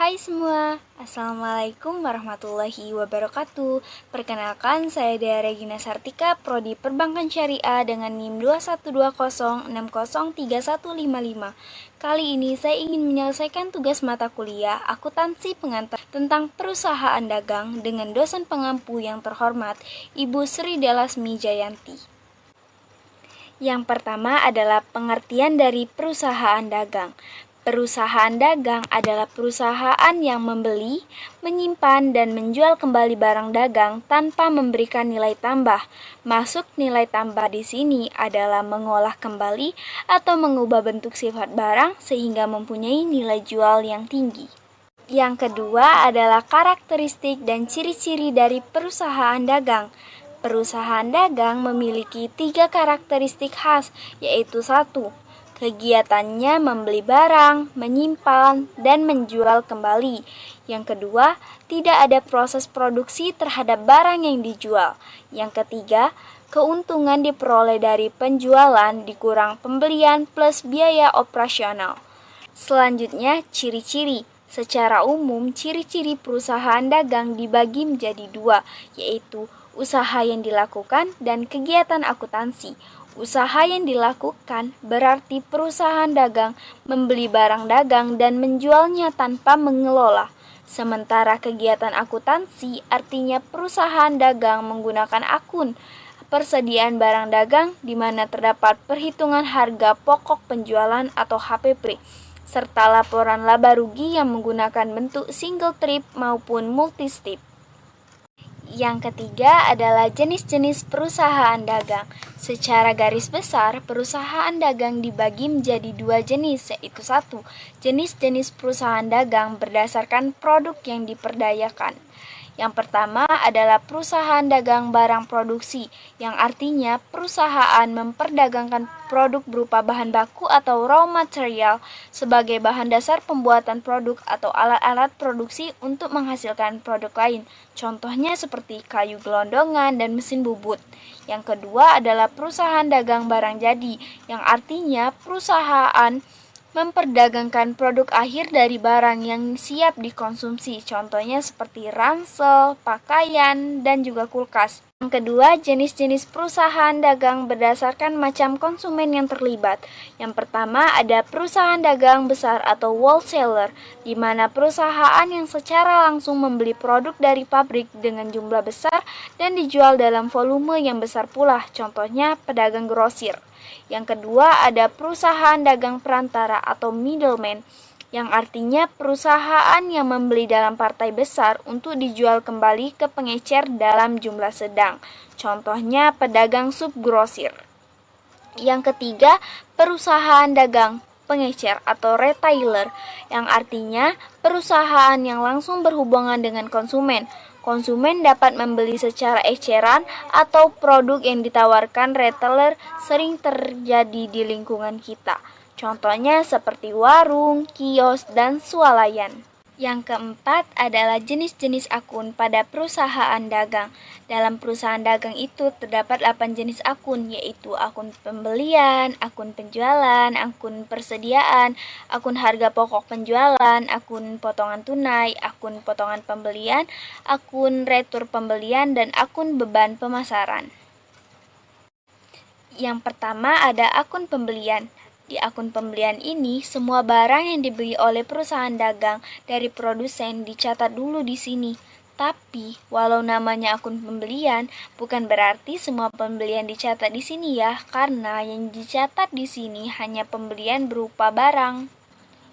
Hai semua, Assalamualaikum warahmatullahi wabarakatuh. Perkenalkan, saya Dea Regina Sartika, Prodi Perbankan Syariah dengan NIM 2120603155. Kali ini saya ingin menyelesaikan tugas mata kuliah Akuntansi Pengantar tentang perusahaan dagang dengan dosen pengampu yang terhormat, Ibu Sri Delasmi Jayanti. Yang pertama adalah pengertian dari perusahaan dagang. Perusahaan dagang adalah perusahaan yang membeli, menyimpan, dan menjual kembali barang dagang tanpa memberikan nilai tambah. Masuk nilai tambah di sini adalah mengolah kembali atau mengubah bentuk sifat barang sehingga mempunyai nilai jual yang tinggi. Yang kedua adalah karakteristik dan ciri-ciri dari perusahaan dagang. Perusahaan dagang memiliki 3 karakteristik khas, yaitu 1. Kegiatannya membeli barang, menyimpan, dan menjual kembali. Yang kedua, tidak ada proses produksi terhadap barang yang dijual. Yang ketiga, keuntungan diperoleh dari penjualan dikurang pembelian plus biaya operasional. Selanjutnya, ciri-ciri. Secara umum, ciri-ciri perusahaan dagang dibagi menjadi 2, yaitu usaha yang dilakukan dan kegiatan akuntansi. Usaha yang dilakukan berarti perusahaan dagang membeli barang dagang dan menjualnya tanpa mengelola. Sementara kegiatan akuntansi artinya perusahaan dagang menggunakan akun persediaan barang dagang di mana terdapat perhitungan harga pokok penjualan atau HPP serta laporan laba rugi yang menggunakan bentuk single trip maupun multi strip. Yang ketiga adalah jenis-jenis perusahaan dagang. Secara garis besar, perusahaan dagang dibagi menjadi 2 jenis, yaitu 1. Jenis-jenis perusahaan dagang berdasarkan produk yang diperdayakan. Yang pertama adalah perusahaan dagang barang produksi, yang artinya perusahaan memperdagangkan produk berupa bahan baku atau raw material sebagai bahan dasar pembuatan produk atau alat-alat produksi untuk menghasilkan produk lain. Contohnya seperti kayu gelondongan dan mesin bubut. Yang kedua adalah perusahaan dagang barang jadi, yang artinya perusahaan memperdagangkan produk akhir dari barang yang siap dikonsumsi, contohnya seperti ransel, pakaian, dan juga kulkas. Yang kedua, jenis-jenis perusahaan dagang berdasarkan macam konsumen yang terlibat. Yang pertama ada perusahaan dagang besar atau wholesaler, di mana perusahaan yang secara langsung membeli produk dari pabrik dengan jumlah besar dan dijual dalam volume yang besar pula, contohnya pedagang grosir. Yang kedua ada perusahaan dagang perantara atau middleman, yang artinya perusahaan yang membeli dalam partai besar untuk dijual kembali ke pengecer dalam jumlah sedang, contohnya pedagang subgrosir. Yang ketiga, perusahaan dagang pengecer atau retailer, yang artinya perusahaan yang langsung berhubungan dengan konsumen. Konsumen dapat membeli secara eceran atau produk yang ditawarkan retailer sering terjadi di lingkungan kita. Contohnya seperti warung, kios, dan swalayan. Yang keempat adalah jenis-jenis akun pada perusahaan dagang. Dalam perusahaan dagang itu terdapat 8 jenis akun, yaitu akun pembelian, akun penjualan, akun persediaan, akun harga pokok penjualan, akun potongan tunai, akun potongan pembelian, akun retur pembelian, dan akun beban pemasaran. Yang pertama ada akun pembelian. Di akun pembelian ini, semua barang yang dibeli oleh perusahaan dagang dari produsen dicatat dulu di sini. Tapi, walau namanya akun pembelian, bukan berarti semua pembelian dicatat di sini ya, karena yang dicatat di sini hanya pembelian berupa barang.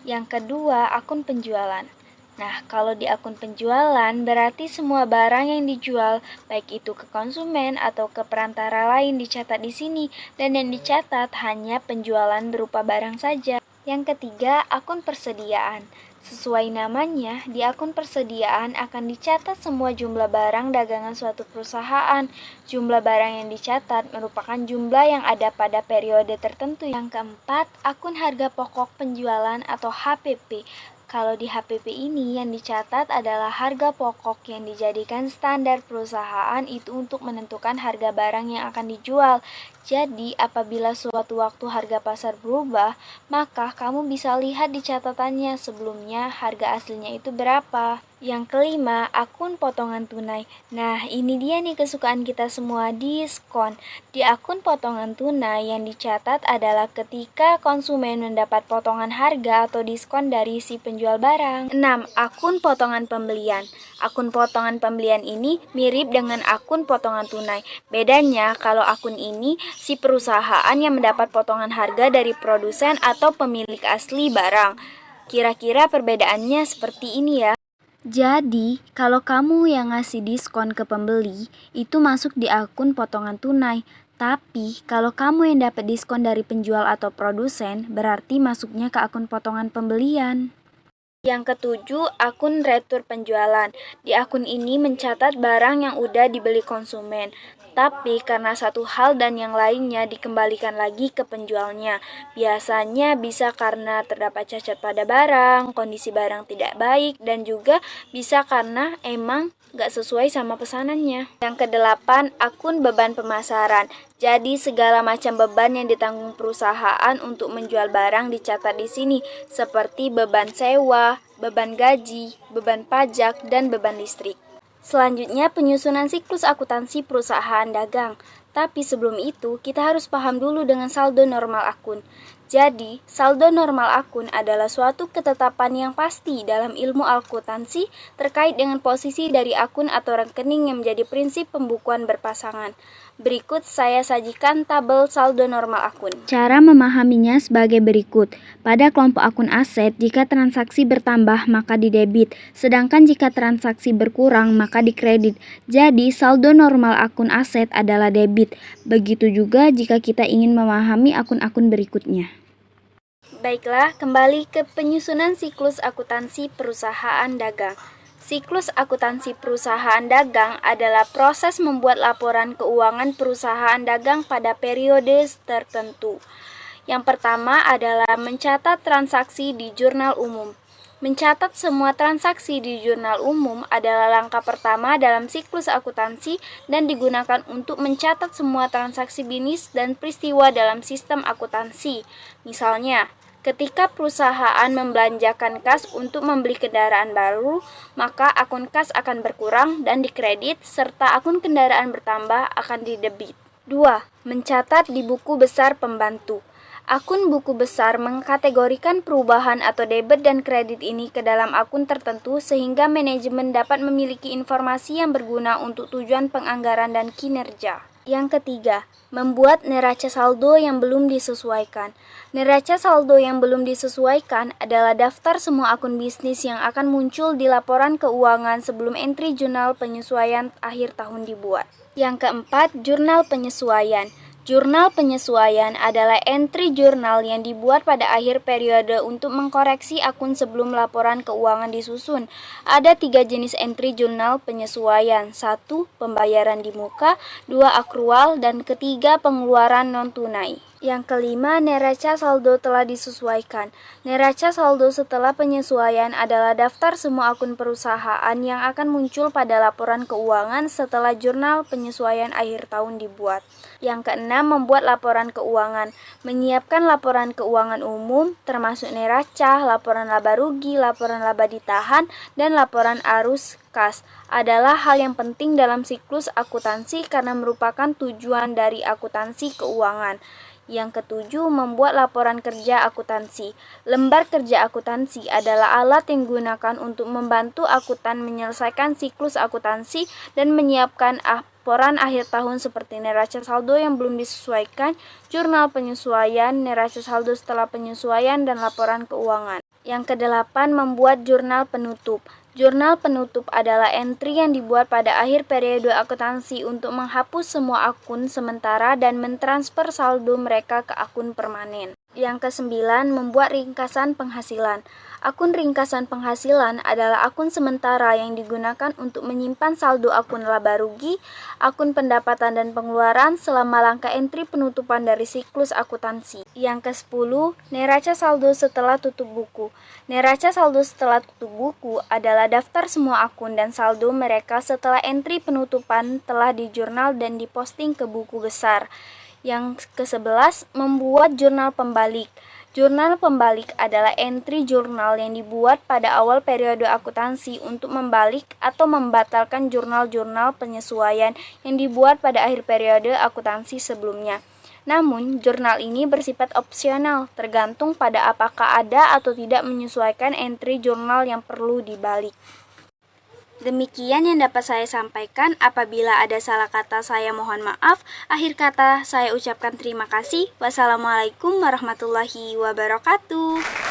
Yang kedua, akun penjualan. Nah, kalau di akun penjualan berarti semua barang yang dijual, baik itu ke konsumen atau ke perantara lain dicatat di sini, dan yang dicatat hanya penjualan berupa barang saja. Yang ketiga, akun persediaan. Sesuai namanya, di akun persediaan akan dicatat semua jumlah barang dagangan suatu perusahaan. Jumlah barang yang dicatat merupakan jumlah yang ada pada periode tertentu. Yang keempat, akun harga pokok penjualan atau HPP. Kalau di HPP ini yang dicatat adalah harga pokok yang dijadikan standar perusahaan itu untuk menentukan harga barang yang akan dijual. Jadi, apabila suatu waktu harga pasar berubah, maka kamu bisa lihat di catatannya sebelumnya harga aslinya itu berapa. Yang kelima, akun potongan tunai. Nah, ini dia nih kesukaan kita semua, diskon. Di akun potongan tunai yang dicatat adalah ketika konsumen mendapat potongan harga atau diskon dari si penjual barang. 6. Akun potongan pembelian. Akun potongan pembelian ini mirip dengan akun potongan tunai. Bedanya, kalau akun ini si perusahaan yang mendapat potongan harga dari produsen atau pemilik asli barang. Kira-kira perbedaannya seperti ini ya. Jadi, kalau kamu yang ngasih diskon ke pembeli, itu masuk di akun potongan tunai. Tapi, kalau kamu yang dapat diskon dari penjual atau produsen, berarti masuknya ke akun potongan pembelian. Yang ketujuh, akun retur penjualan. Di akun ini mencatat barang yang udah dibeli konsumen, tapi karena satu hal dan yang lainnya dikembalikan lagi ke penjualnya. Biasanya bisa karena terdapat cacat pada barang, kondisi barang tidak baik, dan juga bisa karena emang nggak sesuai sama pesanannya. Yang kedelapan, akun beban pemasaran. Jadi segala macam beban yang ditanggung perusahaan untuk menjual barang dicatat di sini, seperti beban sewa, beban gaji, beban pajak, dan beban listrik. Selanjutnya, penyusunan siklus akuntansi perusahaan dagang. Tapi sebelum itu, kita harus paham dulu dengan saldo normal akun. Jadi, saldo normal akun adalah suatu ketetapan yang pasti dalam ilmu akuntansi terkait dengan posisi dari akun atau rekening yang menjadi prinsip pembukuan berpasangan. Berikut saya sajikan tabel saldo normal akun. Cara memahaminya sebagai berikut. Pada kelompok akun aset, jika transaksi bertambah maka didebit, sedangkan jika transaksi berkurang maka dikredit. Jadi, saldo normal akun aset adalah debit. Begitu juga jika kita ingin memahami akun-akun berikutnya. Baiklah, kembali ke penyusunan siklus akuntansi perusahaan dagang. Siklus akuntansi perusahaan dagang adalah proses membuat laporan keuangan perusahaan dagang pada periode tertentu. Yang pertama adalah mencatat transaksi di jurnal umum. Mencatat semua transaksi di jurnal umum adalah langkah pertama dalam siklus akuntansi dan digunakan untuk mencatat semua transaksi bisnis dan peristiwa dalam sistem akuntansi. Misalnya, ketika perusahaan membelanjakan kas untuk membeli kendaraan baru, maka akun kas akan berkurang dan dikredit, serta akun kendaraan bertambah akan didebit. 2. Mencatat di buku besar pembantu. Akun buku besar mengkategorikan perubahan atau debit dan kredit ini ke dalam akun tertentu sehingga manajemen dapat memiliki informasi yang berguna untuk tujuan penganggaran dan kinerja. Yang ketiga, membuat neraca saldo yang belum disesuaikan. Neraca saldo yang belum disesuaikan adalah daftar semua akun bisnis yang akan muncul di laporan keuangan sebelum entry jurnal penyesuaian akhir tahun dibuat. Yang keempat, jurnal penyesuaian. Jurnal penyesuaian adalah entry jurnal yang dibuat pada akhir periode untuk mengkoreksi akun sebelum laporan keuangan disusun. Ada 3 jenis entry jurnal penyesuaian. 1. Pembayaran di muka, 2. Akrual, dan ketiga pengeluaran non-tunai. Yang kelima, neraca saldo telah disesuaikan. Neraca saldo setelah penyesuaian adalah daftar semua akun perusahaan yang akan muncul pada laporan keuangan setelah jurnal penyesuaian akhir tahun dibuat. Yang keenam, membuat laporan keuangan. Menyiapkan laporan keuangan umum, termasuk neraca, laporan laba rugi, laporan laba ditahan, dan laporan arus kas, adalah hal yang penting dalam siklus akuntansi karena merupakan tujuan dari akuntansi keuangan. Yang ketujuh, membuat laporan kerja akuntansi. Lembar kerja akuntansi adalah alat yang digunakan untuk membantu akuntan menyelesaikan siklus akuntansi dan menyiapkan laporan akhir tahun seperti neraca saldo yang belum disesuaikan, jurnal penyesuaian, neraca saldo setelah penyesuaian, dan laporan keuangan. Yang kedelapan, membuat jurnal penutup. Jurnal penutup adalah entry yang dibuat pada akhir periode akuntansi untuk menghapus semua akun sementara dan mentransfer saldo mereka ke akun permanen. Yang kesembilan, membuat ringkasan penghasilan. Akun ringkasan penghasilan adalah akun sementara yang digunakan untuk menyimpan saldo akun laba rugi, akun pendapatan dan pengeluaran selama langkah entry penutupan dari siklus akuntansi. Yang ke-10, neraca saldo setelah tutup buku. Neraca saldo setelah tutup buku adalah daftar semua akun dan saldo mereka setelah entry penutupan telah dijurnal dan diposting ke buku besar. Yang ke-11, membuat jurnal pembalik. Jurnal pembalik adalah entry jurnal yang dibuat pada awal periode akuntansi untuk membalik atau membatalkan jurnal-jurnal penyesuaian yang dibuat pada akhir periode akuntansi sebelumnya. Namun, jurnal ini bersifat opsional, tergantung pada apakah ada atau tidak menyesuaikan entry jurnal yang perlu dibalik. Demikian yang dapat saya sampaikan. Apabila ada salah kata, saya mohon maaf. Akhir kata, saya ucapkan terima kasih. Wassalamualaikum warahmatullahi wabarakatuh.